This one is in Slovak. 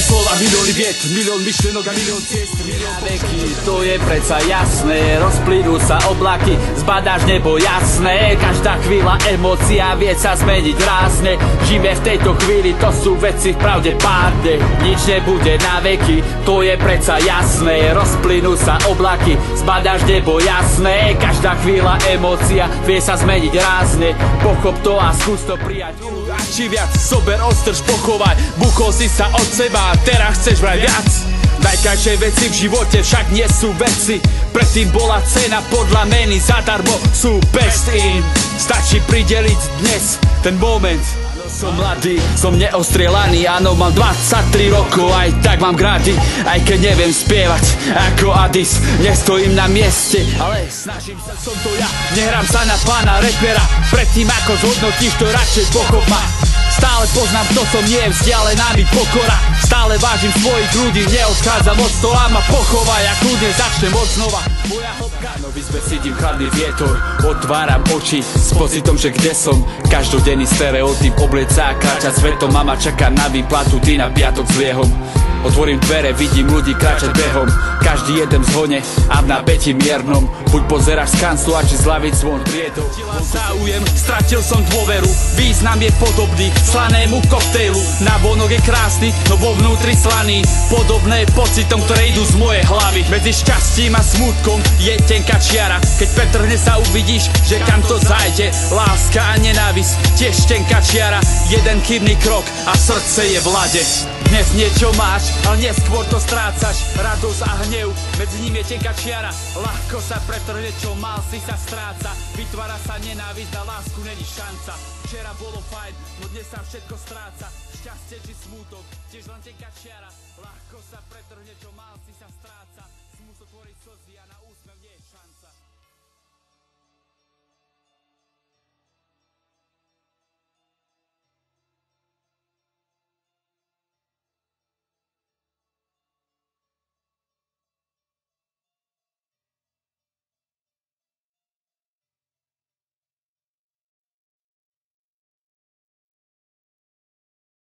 slova, milióny viet, milión myšlienok a milión ciest. Na veky, to je predsa jasné, rozplynú sa oblaky, zbadáš nebo jasné. Každá chvíľa emócia vie sa zmeniť rázne. Žijeme v tejto chvíli, to sú veci v pravde pádne. Nič nebude na veky, to je predsa jasné, rozplynú sa oblaky, zbadáš nebo jasné. Každá chvíľa emócia vie sa zmeniť rázne. Pochop to a skús to prijať. A či viac, sober, ostrž, pochovaj, buchol si sa od seba a teraz chceš vraj viac. Najkrajšie veci v živote však nie sú veci, predtým bola cena podľa meny, zadarmo sú best in. Stačí prideliť dnes ten moment. Som mladý, som neostrelaný, áno, mám 23 rokov, aj tak mám grády, aj keď neviem spievať ako Addis, nestojím na mieste, ale snažím sa, som to ja, nehrám sa na pána repera, predtým ako zhodnotíš to radšej pochop ma. Stále poznám, kto som, nie je vzdialená mi pokora, stále vážim svojich ľudí, neodchádzam od stola, ma pochovaj a kľudne začnem od znova. Moja hopka, nový zber, cítim chladný vietor, otváram oči s pocitom, že kde som, každodenný stereotyp obliecá a kráčať svetom, mama čaká na výplatu, ty na piatok s liehom. Otvorím dvere, vidím ľudí kráčať behom, každý jeden v zhone a v napätí miernom. Buď pozeráš z kanclu a či z lavic zvon triedol. Záujem, stratil som dôveru, význam je podobný slanému koktejlu. Návonok je krásny, no vo vnútri slaný, podobné pocitom, ktoré idú z mojej hlavy. Medzi šťastím a smútkom je tenká čiara, keď pretrhne sa uvidíš, že kam to zajde. Láska a nenávisť, tiež tenká čiara, jeden chybný krok a srdce je v lade. Dnes niečo máš, ale neskôr to strácaš, radosť a hnev, medzi ním je tenká čiara, ľahko sa pretrhne, čo mal si sa stráca, vytvára sa nenávisť a lásku není šanca. Včera bolo fajn, no dnes sa všetko stráca, šťastie či smútok, tiež len tenká čiara, ľahko sa pretrhne, čo mal si sa stráca, smútok tvorí slzy a na úsmev nie je šanca.